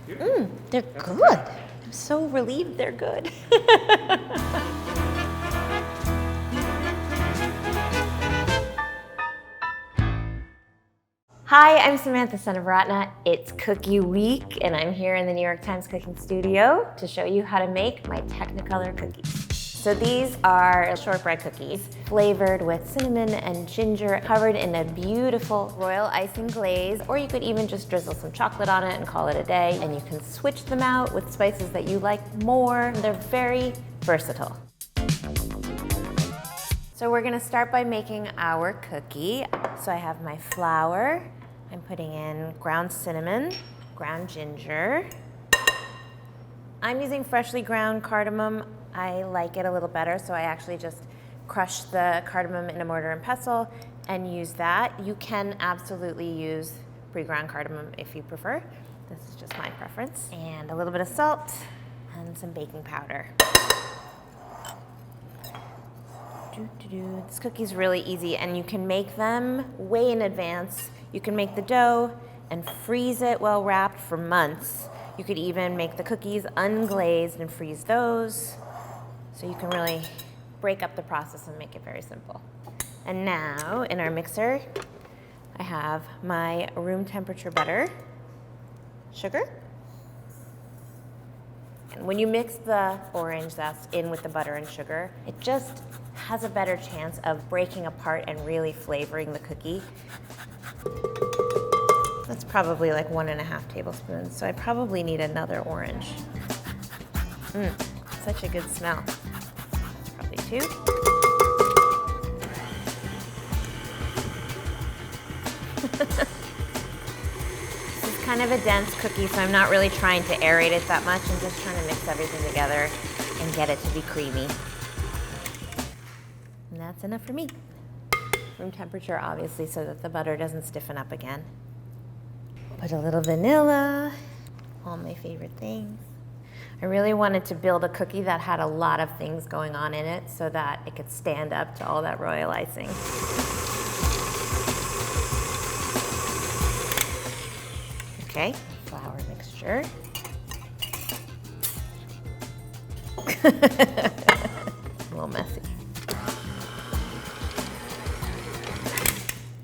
They're good. I'm so relieved they're good. Hi, I'm Samantha Seneviratne. It's Cookie Week, and I'm here in the New York Times Cooking Studio to show you how to make my Technicolor cookies. So these are shortbread cookies flavored with cinnamon and ginger, covered in a beautiful royal icing glaze, or you could even just drizzle some chocolate on it and call it a day. And you can switch them out with spices that you like more. They're very versatile. So we're gonna start by making our cookie. So I have my flour. I'm putting in ground cinnamon, ground ginger. I'm using freshly ground cardamom. I like it a little better, so I actually just crush the cardamom in a mortar and pestle and use that. You can absolutely use pre-ground cardamom if you prefer. This is just my preference. And a little bit of salt and some baking powder. This cookie's really easy, and you can make them way in advance. You can make the dough and freeze it well wrapped for months. You could even make the cookies unglazed and freeze those. So you can really break up the process and make it very simple. And now in our mixer, I have my room temperature butter, sugar. And when you mix the orange zest in with the butter and sugar, it just has a better chance of breaking apart and really flavoring the cookie. That's probably like 1.5 tablespoons, so I probably need another orange. Such a good smell. That's probably 2. This is kind of a dense cookie, so I'm not really trying to aerate it that much. I'm just trying to mix everything together and get it to be creamy. And that's enough for me. Room temperature, obviously, so that the butter doesn't stiffen up again. Put a little vanilla, all my favorite things. I really wanted to build a cookie that had a lot of things going on in it so that it could stand up to all that royal icing. Okay, flour mixture. A little messy.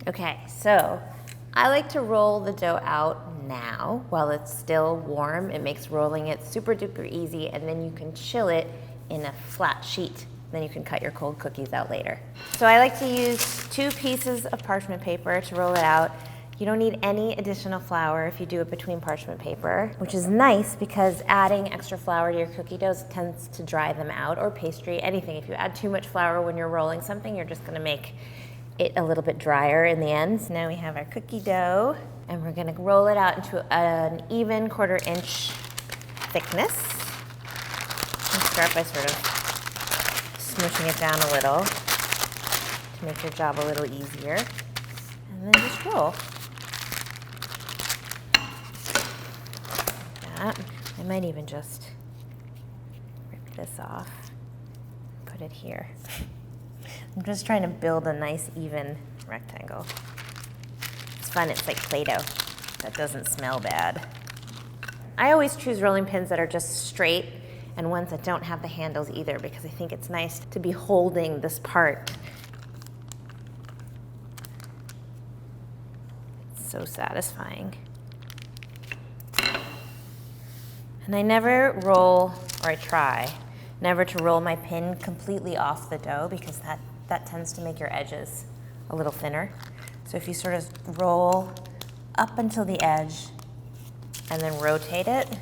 Okay, so I like to roll the dough out now while it's still warm. It makes rolling it super duper easy, and then you can chill it in a flat sheet. Then you can cut your cold cookies out later. So I like to use 2 pieces of parchment paper to roll it out. You don't need any additional flour if you do it between parchment paper, which is nice because adding extra flour to your cookie doughs tends to dry them out, or pastry, anything. If you add too much flour when you're rolling something, you're just gonna make it a little bit drier in the end. So now we have our cookie dough, and we're gonna roll it out into an even 1/4 inch thickness. And start by sort of smooshing it down a little to make your job a little easier. And then just roll. Like that. I might even just rip this off, put it here. I'm just trying to build a nice, even rectangle. It's fun, it's like Play-Doh. That doesn't smell bad. I always choose rolling pins that are just straight and ones that don't have the handles either, because I think it's nice to be holding this part. It's so satisfying. And I never roll, or I try, never to roll my pin completely off the dough, because that tends to make your edges a little thinner. So if you sort of roll up until the edge and then rotate it,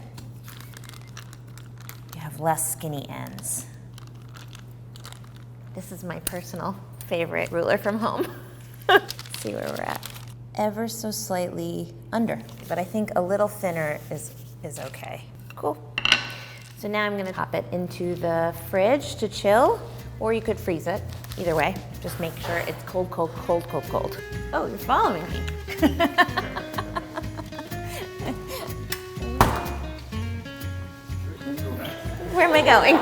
you have less skinny ends. This is my personal favorite ruler from home. Let's see where we're at. Ever so slightly under, but I think a little thinner is okay. Cool. So now I'm gonna pop it into the fridge to chill, or you could freeze it. Either way, just make sure it's cold, cold, cold, cold, cold. Oh, you're following me. Where am I going?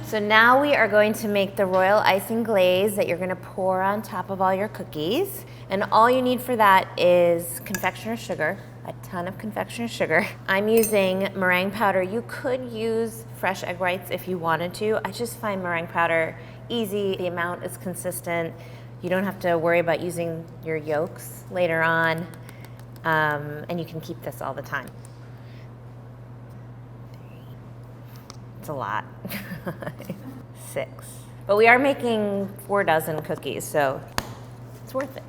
So now we are going to make the royal icing glaze that you're gonna pour on top of all your cookies. And all you need for that is confectioner's sugar, a ton of confectioner's sugar. I'm using meringue powder. You could use fresh egg whites if you wanted to. I just find meringue powder easy. The amount is consistent. You don't have to worry about using your yolks later on. And you can keep this all the time. It's a lot. 6. But we are making 4 dozen cookies, so it's worth it.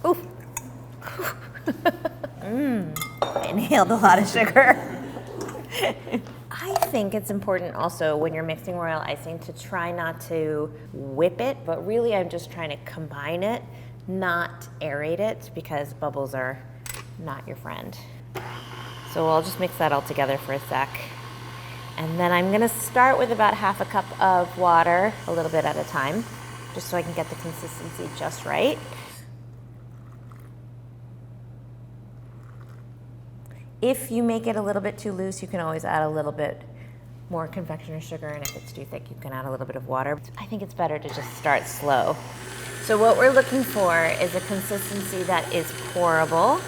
Ooh. I inhaled a lot of sugar. I think it's important also when you're mixing royal icing to try not to whip it, but really I'm just trying to combine it, not aerate it, because bubbles are not your friend. So I'll just mix that all together for a sec. And then I'm gonna start with about half a cup of water, a little bit at a time, just so I can get the consistency just right. If you make it a little bit too loose, you can always add a little bit more confectioner's sugar, and if it's too thick, you can add a little bit of water. I think it's better to just start slow. So what we're looking for is a consistency that is pourable,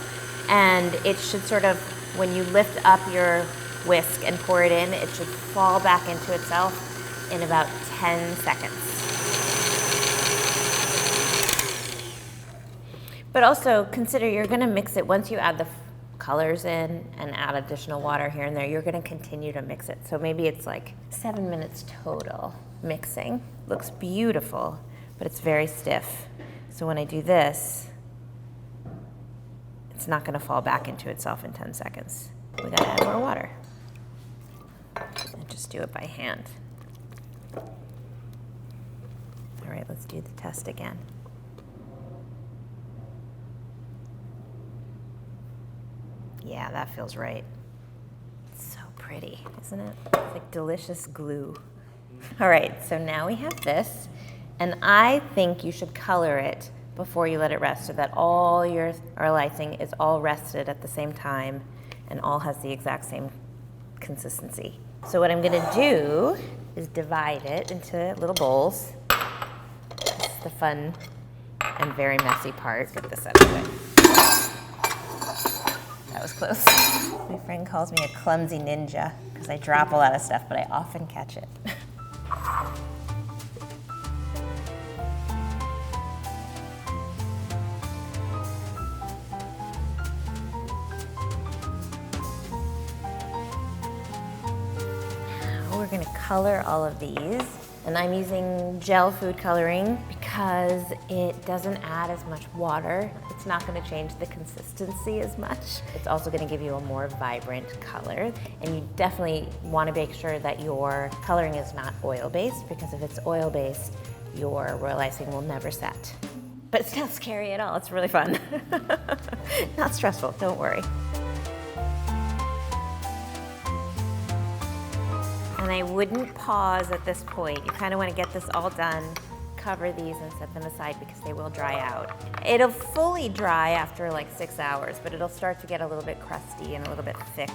and it should sort of, when you lift up your whisk and pour it in, it should fall back into itself in about 10 seconds. But also consider you're gonna mix it once you add the colors in and add additional water here and there, you're gonna continue to mix it. So maybe it's like 7 minutes total mixing. Looks beautiful, but it's very stiff. So when I do this, it's not gonna fall back into itself in 10 seconds. We gotta add more water. And just do it by hand. All right, let's do the test again. Yeah, that feels right. It's so pretty, isn't it? It's like delicious glue. All right, so now we have this, and I think you should color it before you let it rest so that all your royal icing is all rested at the same time and all has the exact same consistency. So what I'm gonna do is divide it into little bowls. That's the fun and very messy part. Get this out of the way. That was close. My friend calls me a clumsy ninja because I drop a lot of stuff, but I often catch it. Now we're gonna color all of these. And I'm using gel food coloring because it doesn't add as much water. It's not gonna change the consistency as much. It's also gonna give you a more vibrant color. And you definitely wanna make sure that your coloring is not oil-based, because if it's oil-based, your royal icing will never set. But it's not scary at all, it's really fun. Not stressful, don't worry. And I wouldn't pause at this point. You kind of want to get this all done, cover these and set them aside because they will dry out. It'll fully dry after like 6 hours, but it'll start to get a little bit crusty and a little bit thick.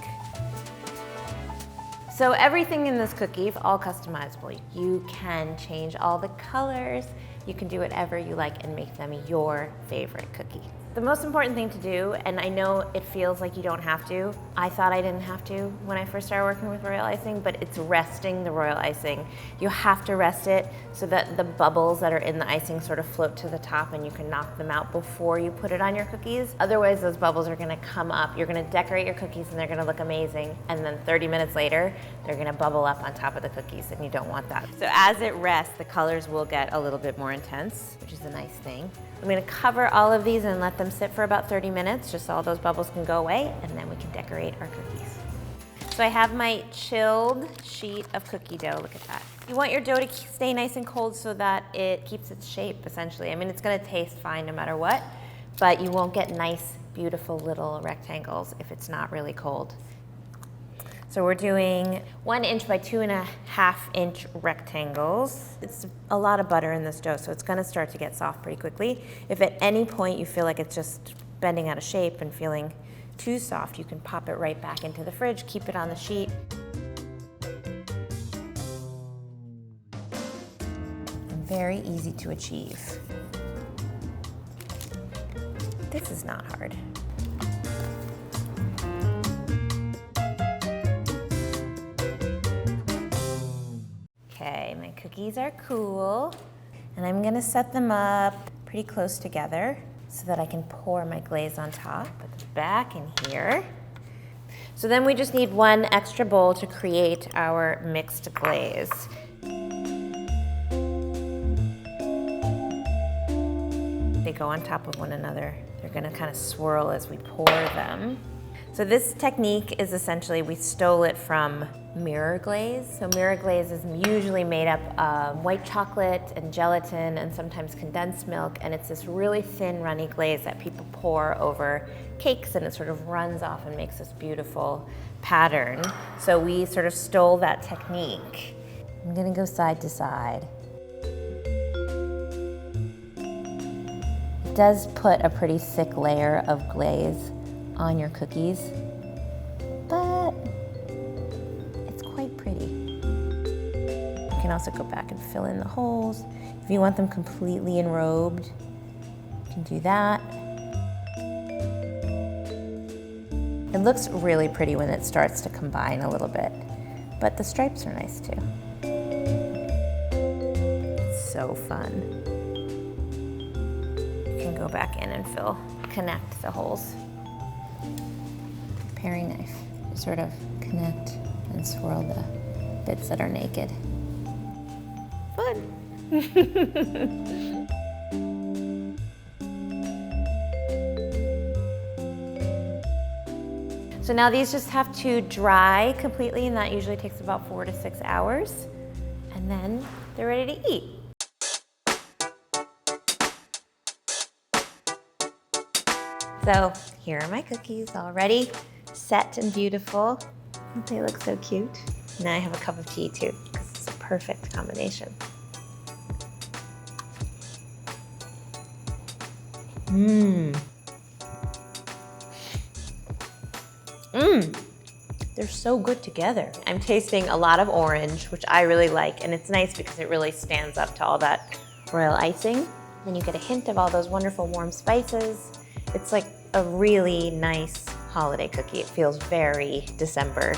So everything in this cookie is all customizable. You can change all the colors, you can do whatever you like and make them your favorite cookie. The most important thing to do, and I know it feels like you don't have to, I thought I didn't have to when I first started working with royal icing, but it's resting the royal icing. You have to rest it so that the bubbles that are in the icing sort of float to the top and you can knock them out before you put it on your cookies. Otherwise, those bubbles are gonna come up. You're gonna decorate your cookies and they're gonna look amazing, and then 30 minutes later, they're gonna bubble up on top of the cookies, and you don't want that. So as it rests, the colors will get a little bit more intense, which is a nice thing. I'm gonna cover all of these and let them sit for about 30 minutes, just so all those bubbles can go away, and then we can decorate our cookies. So I have my chilled sheet of cookie dough, look at that. You want your dough to stay nice and cold so that it keeps its shape, essentially. I mean, it's gonna taste fine no matter what, but you won't get nice, beautiful little rectangles if it's not really cold. So we're doing 1 inch by 2.5 inch rectangles. It's a lot of butter in this dough, so it's gonna start to get soft pretty quickly. If at any point you feel like it's just bending out of shape and feeling too soft, you can pop it right back into the fridge, keep it on the sheet. And very easy to achieve. This is not hard. Okay, my cookies are cool. And I'm gonna set them up pretty close together so that I can pour my glaze on top. Put the back in here. So then we just need one extra bowl to create our mixed glaze. They go on top of one another. They're gonna kind of swirl as we pour them. So this technique is essentially, we stole it from mirror glaze. So mirror glaze is usually made up of white chocolate and gelatin and sometimes condensed milk, and it's this really thin, runny glaze that people pour over cakes, and it sort of runs off and makes this beautiful pattern. So we sort of stole that technique. I'm gonna go side to side. It does put a pretty thick layer of glaze on your cookies, but it's quite pretty. You can also go back and fill in the holes. If you want them completely enrobed, you can do that. It looks really pretty when it starts to combine a little bit, but the stripes are nice too. It's so fun. You can go back in and connect the holes. Paring knife, sort of connect and swirl the bits that are naked. Fun. So now these just have to dry completely, and that usually takes about 4 to 6 hours. And then they're ready to eat. So here are my cookies already set and beautiful. They look so cute. Now I have a cup of tea too, because it's a perfect combination. They're so good together. I'm tasting a lot of orange, which I really like, and it's nice because it really stands up to all that royal icing. Then you get a hint of all those wonderful warm spices. It's like a really nice holiday cookie. It feels very December.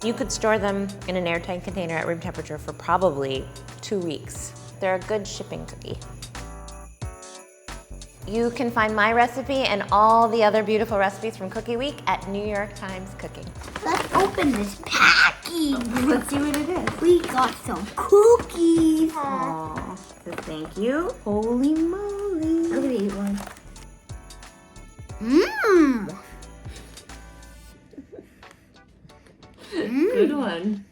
You could store them in an airtight container at room temperature for probably 2 weeks. They're a good shipping cookie. You can find my recipe and all the other beautiful recipes from Cookie Week at New York Times Cooking. Let's open this package. Let's see what it is. We got some cookies. Aww, so thank you. Holy moly. I'm gonna eat one. Mmm. Good one.